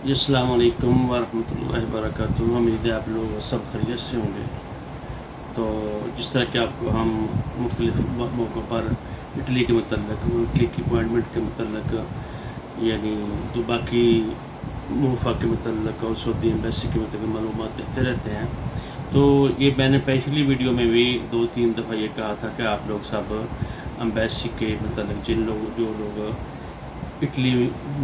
जी अस्सलाम वालेकुम वरहमतुल्लाहि वबरकातुहू। उम्मीद है आप लोग सब खैरियत से होंगे। तो जिस तरह कि आपको हम मुख्तलिफ़ मौक़ों पर इटली के मतलब इटली की अपॉइंटमेंट के मतलब यानी तो बाकी मूफ़ा के मतलब और सऊदी एम्बेसी के मतलब मालूमात देते रहते हैं। तो ये मैंने पिछली वीडियो में भी 2-3 दफ़ा ये कहा था कि आप लोग सब एम्बेसी के मतलब जो लोग इटली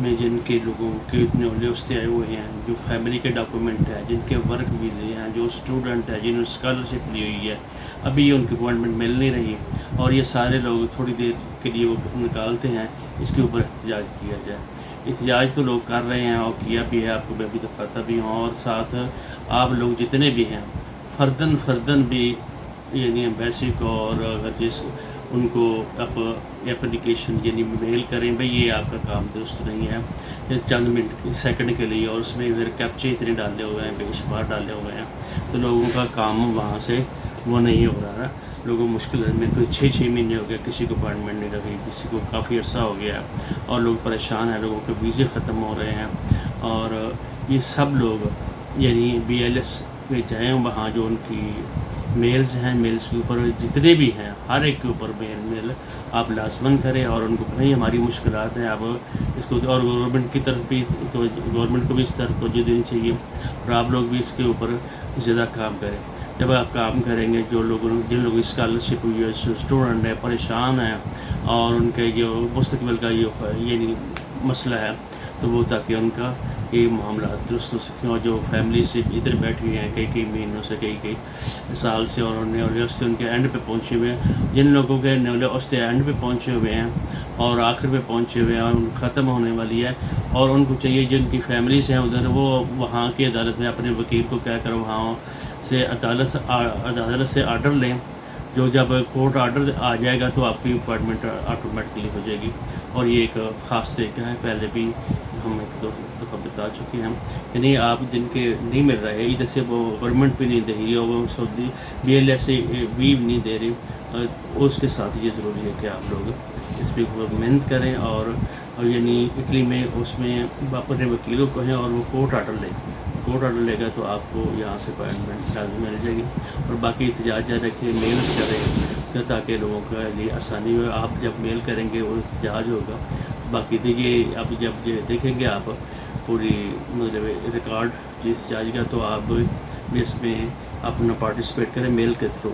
में जिनके लोगों के इतने लिस्ट आए हुए हैं, जो फैमिली के डॉक्यूमेंट हैं, जिनके वर्क वीज़े हैं, जो स्टूडेंट हैं, जिन्होंने स्कॉलरशिप ली हुई है, अभी ये उनकी अपॉइंटमेंट मिल नहीं रही और ये सारे लोग थोड़ी देर के लिए वो निकालते हैं, इसके ऊपर एहतजाज किया जाए। एहतजाज तो लोग कर रहे हैं और किया भी है, आपको मैं भी दिखाता भी हूँ और साथ आप लोग जितने भी हैं फ़र्दन भी यानी एम्बेसी को और अगर जिस उनको आप एप्लीकेशन यानी मेल करें भाई ये आपका काम दुरुस्त नहीं है चंद मिनट सेकंड के लिए और उसमें फिर कैप्चे इतने डाले हुए हैं बेशुमार डाले हुए हैं तो लोगों का काम वहाँ से वो नहीं हो रहा है। लोगों को मुश्किल है, मेरे को 6-6 महीने हो गया, किसी को अपॉइंटमेंट नहीं लगी, किसी को काफ़ी अर्सा हो गया और लोग परेशान हैं, लोगों के वीज़े ख़त्म हो रहे हैं और ये सब लोग यानी BLS में जाएँ वहाँ जो उनकी मेल्स हैं, मेल्स के ऊपर जितने भी हैं हर एक के ऊपर मेल आप लाजमन करें और उनको भाई हमारी मुश्किलात हैं आप इसको और गवर्नमेंट की तरफ भी तो गवर्नमेंट को भी इस तरफ तवज्जो देनी चाहिए और आप लोग भी इसके ऊपर ज़्यादा काम करें। जब आप काम करेंगे जिन लोगों की स्कॉलरशिप हुई है स्टूडेंट है परेशान हैं और उनके जो मुस्तकबिल का ये नहीं मसला है तो वो ताकि उनका ये मामला दुरुस्त हो सकें और जो फैमिली से इधर बैठी हुई हैं कई महीनों से कई साल से और न्यूलियस उनके एंड पे पहुंचे हुए हैं, जिन लोगों के न्यूलियस एंड पे पहुंचे हुए हैं और आखिर पे पहुंचे हुए हैं और ख़त्म होने वाली है और उनको चाहिए जिनकी फैमिलीज हैं उधर वो वहाँ की अदालत में अपने वकील को कहकर वहाँ से अदालत से आर्डर लें, जो जब कोर्ट आर्डर आ जाएगा तो आपकी अपॉइंटमेंट ऑटोमेटिकली हो जाएगी और ये एक ख़ास तरीका है। पहले भी हम एक दो दफ़ा बता चुके हैं कि नहीं आप जिनके नहीं मिल रहे इधर से वो गवर्नमेंट भी नहीं दे रही और वो सऊदी BLS से भी नहीं दे रही उसके साथ ये ज़रूरी है कि आप लोग इस पर मेहनत करें और यानी इटली में उसमें अपने वकीलों को हैं और वो कोर्ट ऑर्डर लेगा तो आपको यहाँ से अपॉइंटमेंट लाजमी मिल जाएगी और बाकी एहतजाज रखें मेल्स करें ताकि लोगों के लिए आसानी हो। आप जब मेल करेंगे वो एहतजाज होगा। बाकी देखिए अब जब ये देखेंगे आप पूरी मतलब रिकॉर्ड जिस जाएज का तो आप भी इसमें अपना पार्टिसिपेट करें मेल के थ्रू,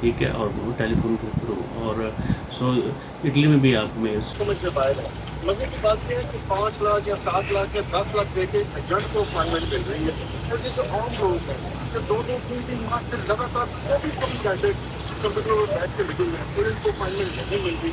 ठीक है, और वो टेलीफोन के थ्रू और सो इटली में भी आप मेल्स समझ में पाएगा। मजे की बात यह है कि 5 लाख या 7 लाख या 10 लाख देके एजेंट को अपॉइंटमेंट मिल रही है और ये जो आम लोग हैं जो 2-3 माह से लगातार 24 घंटे कंप्यूटर में बैठ के लगे हुए हैं फिर इनको अपॉइंटमेंट नहीं मिल रही।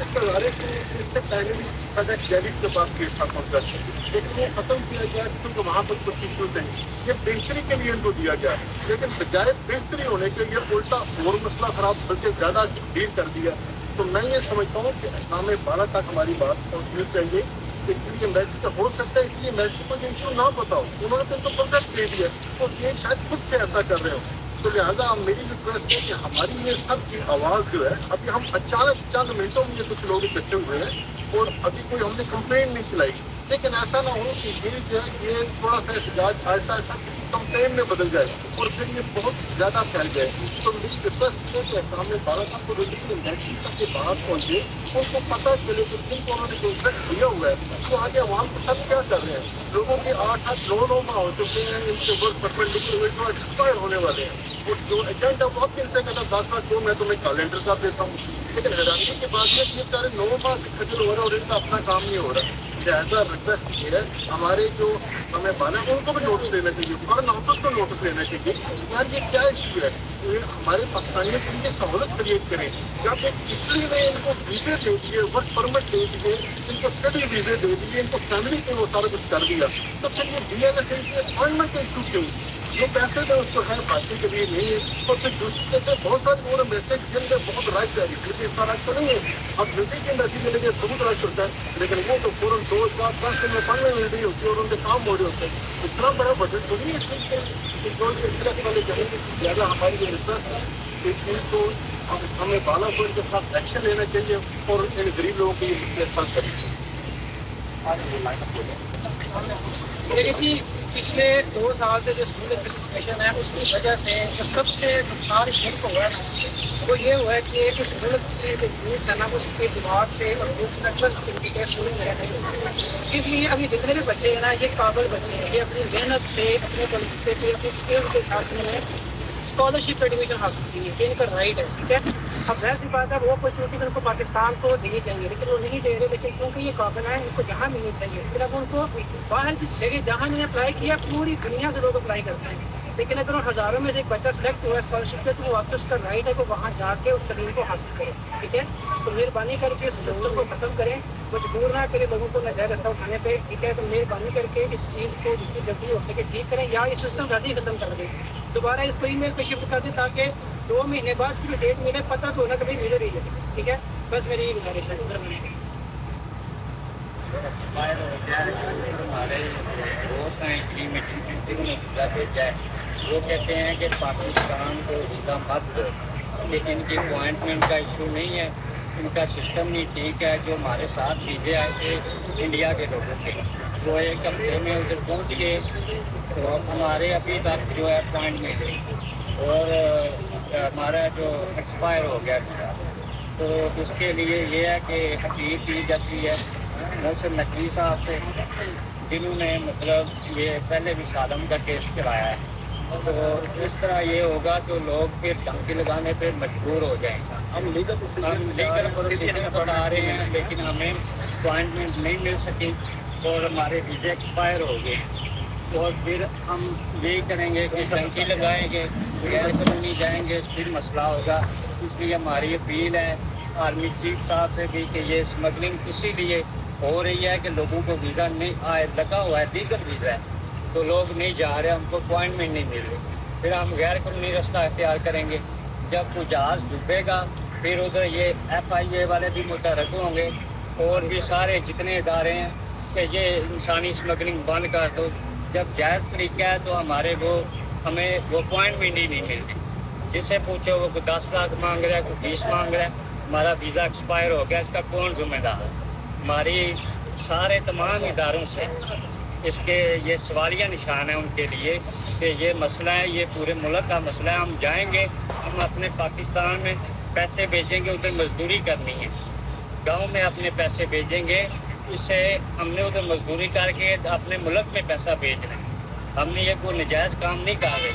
इस अदारे से इससे पहले भी सदर जैविक के पास केस था पहुंचा लेकिन वो खत्म किया गया क्योंकि वहाँ पर कुछ इशूज हैं। ये बेहतरी के लिए इनको दिया गया लेकिन बजाय बेहतरी होने के लिए उल्टा और मसला खराब बल्कि ज़्यादा डील कर दिया। तो मैं ये समझता हूँ कि इस्लाम बाला तक हमारी बात पहुँचनी चाहिए कि इनके मैसेज हो सकता है इसलिए मैसेज को इशू ना बताओ उन्होंने तो इनको प्रोजेक्ट दे दिया तो ये शायद खुद से ऐसा कर रहे हो। तो लिहाजा मेरी रिक्वेस्ट है कि हमारी ये सब की आवाज़ जो है अभी हम अचानक चंद मिनटों में ये कुछ लोग इकट्ठे हुए हैं और अभी कोई हमने कंप्लेन नहीं चलाई लेकिन ऐसा ना हो कि ये जो है ये थोड़ा सा एहतजाज ऐसा किसी कंप्लेन में बदल जाए और फिर ये बहुत ज़्यादा फैल जाए। तो मेरी रिक्वेस्ट है कि सामने बारह साहब को रजिस्टर मैसेज तक के बाहर पहुँचे उनको पता चले कि जिनको उन्होंने कॉन्ट्रैक्ट दिया हुआ है तो आगे आवाम के साथ क्या कर रहे हैं। लोगों के 8-9 माह हो चुके हैं इनके वर्क परमिट लिखे हुए जो एक्सपायर होने वाले हैं और जो एजेंट है बहुत दिन से कहता 10 लाख दो मैं तुम्हें कैलेंडर का देता हूँ लेकिन हैरानी की बात है कि ये सारे 9 माह से खजल हो रहा है और इनका अपना काम नहीं हो रहा। लिहाजा रिक्वेस्ट ये है हमारे जो हमें बाने उनको भी नोटिस लेना चाहिए और नौकस को नोटिस लेना चाहिए यार ये क्या इशू है। ये हमारे पाकिस्तानी इनकी सहूलत क्रिएट करें जब एक इटली ने इनको वीज़े दे दिए वर्क परमिट दे दिए इनको स्टडी वीज़े दे दिए इनको फैमिली के वो सारा कुछ कर दिया तो फिर ये BLS अपॉइंटमेंट का इशू क्यों जो पैसे में उसको है बाकी के लिए नहीं है और फिर दूसरे से बहुत सारे वो मैसेज जिनमें बहुत राइट है लेकिन इसका राइट तो नहीं है। अब ड्यूटी के मैसेज के लिए बहुत राइट होता है लेकिन वो तो फौरन 2-4-10 दिन में पढ़ने मिल रही होती है और उनके काम हो रहे होते हैं। इतना बड़ा बजट तो नहीं है इस चीज़ के जो इस तरह वाले करेंगे ज़्यादा हमारी जो रिक्वेस्ट है इस चीज़ को हमें बाला को इनके साथ एक्शन लेना चाहिए और इन गरीब लोगों की ये हल करनी चाहिए। لیکن جی پچھلے 2 سال سے جو اسکول کی سچویشن ہے اس کی وجہ سے جو سب سے نقصان اس ملک کو ہوا ہے نا وہ یہ ہوا ہے کہ اس ملک کی جو یوتھ ہے نا اس کے دماغ سے اور دوسرا ٹرسٹ کے اسکول میں رہنے لگا۔ اس لیے ابھی جتنے بھی بچے ہیں نا یہ قابل بچے ہیں، یہ اپنی محنت سے اپنے بلبوتے پہ اپنی اسکلز کے ساتھ انہوں نے اسکالرشپ پہ ایڈمیشن حاصل کی ہے، یہ ان کا رائٹ ہے، ٹھیک ہے۔ اب ظاہر بات ہے وہ اپرچونیٹیز ان کو پاکستان کو دینی چاہیے، لیکن وہ نہیں دے رہے، لیکن کیونکہ یہ قابل ہیں ان کو جہاں ملنی چاہیے، پھر اب ان کو باہر کی جگہ جہاں انہوں نے اپلائی کیا پوری دنیا سے لوگ اپلائی کرتے ہیں، لیکن اگر وہ ہزاروں میں سے ایک بچہ سلیکٹ ہوا ہے اسکالرشپ پہ تو وہ واپس کا رائٹ ہے کہ وہاں جا کے اس تعلیم کو حاصل کرے، ٹھیک ہے۔ تو مہربانی کر کے اس سسٹم کو ختم کریں، مجبور نہ کریں لوگوں کو ناجائز رستہ اٹھانے پہ، ٹھیک ہے۔ تو مہربانی کر کے اس چیز کو جتنی جلدی ہو سکے ٹھیک کریں، یا یہ سسٹم ویسے ہی ختم کر دیں، دوبارہ اس کو ای میل پہ شفٹ کر دیں تاکہ 2 مہینے بعد پھر ڈیٹ ملے، پتہ تو ہونا کبھی ملے رہی ہے، ٹھیک ہے۔ بس میری یہ گزارش ہے۔ ہمارے دوست ہیں بھیجا ہے، وہ کہتے ہیں کہ پاکستان کو ویزا مت دو، لیکن ان کی اپوائنٹمنٹ کا ایشو نہیں ہے، ان کا سسٹم نہیں ٹھیک ہے۔ جو ہمارے ساتھ ویزے آئے تھے انڈیا کے لوگوں کے، وہ 1 ہفتے میں ادھر پہنچ گئے، تو ہمارے ابھی تک جو ہے اپوائنٹمنٹ اور ہمارا جو ایکسپائر ہو گیا ویزا، تو اس کے لیے یہ ہے کہ اپیل کی جاتی ہے محسن نقوی صاحب سے، جنہوں نے مطلب یہ پہلے بھی سالم کا کیس کرایا ہے۔ تو اس طرح یہ ہوگا تو لوگ پھر دھمکی لگانے پہ مجبور ہو جائیں گے۔ ہم لیگل پروسیجر بتا رہے ہیں، لیکن ہمیں اپوائنٹمنٹ نہیں مل سکی اور ہمارے ویزے ایکسپائر ہو گئے، اور پھر ہم یہی کریں گے کہ دھمکی لگائیں گے، غیر قانونی جائیں گے، پھر مسئلہ ہوگا۔ اس لیے ہماری اپیل ہے آرمی چیف صاحب سے بھی کہ یہ اسمگلنگ اسی لیے ہو رہی ہے کہ لوگوں کو ویزا نہیں آئے، لگا ہوا ہے لیگل ویزا ہے تو لوگ نہیں جا رہے، ہم کو اپوائنٹمنٹ نہیں مل رہی، پھر ہم غیر قانونی رستہ اختیار کریں گے۔ جب کوئی جہاز ڈوبے گا پھر ادھر یہ FIA والے بھی متحرک ہوں گے، اور بھی سارے جتنے ادارے ہیں کہ یہ انسانی اسمگلنگ بند کر دو۔ جب جائز طریقہ ہے تو ہمارے ہمیں وہ اپوائنٹمنٹ ہی نہیں ملتی، جس سے پوچھو وہ کوئی 10 لاکھ مانگ رہا ہے، کوئی 20 مانگ رہا ہے، ہمارا ویزا ایکسپائر ہو گیا، اس کا کون ذمہ دار ہے؟ ہماری سارے تمام اداروں سے اس کے یہ سوالیہ نشان ہے ان کے لیے کہ یہ مسئلہ ہے، یہ پورے ملک کا مسئلہ ہے۔ ہم جائیں گے، ہم اپنے پاکستان میں پیسے بھیجیں گے، ادھر مزدوری کرنی ہے، گاؤں میں اپنے پیسے بھیجیں گے، اس سے ہم نے ادھر مزدوری کر کے اپنے ملک میں پیسہ بھیجنا ہے، ہم نے یہ کوئی نجائز کام نہیں کہا ہے۔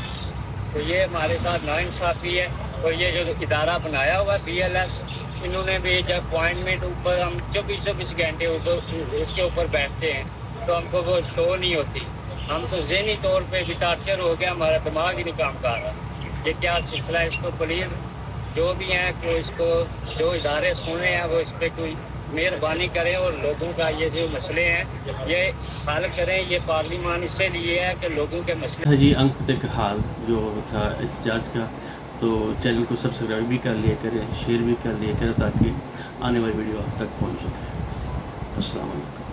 تو یہ ہمارے ساتھ ناانصافی ہے، اور یہ جو ادارہ بنایا ہوا BLS، انہوں نے بھی جب اپوائنٹمنٹ اوپر ہم 24 گھنٹے اس کے اوپر بیٹھتے ہیں تو ہم کو وہ شو نہیں ہوتی، ہم تو ذہنی طور پہ بھی ٹارچر ہو گیا، ہمارا دماغ ہی نہیں کام کر رہا۔ یہ کیا سلسلہ ہے؟ اس کو پلیز جو بھی ہیں کو اس کو جو ادارے سنے ہیں وہ اس پہ کوئی مہربانی کریں، اور لوگوں کا یہ جو مسئلے ہیں یہ حل کریں۔ یہ پارلیمان اس سے لیے ہے کہ لوگوں کے مسئلے جی انک کا حال جو تھا احتجاج کا، تو چینل کو سبسکرائب بھی کر لیا کریں، شیئر بھی کر لیا کریں تاکہ آنے والی ویڈیو آپ تک پہنچ سکے۔ السلام علیکم۔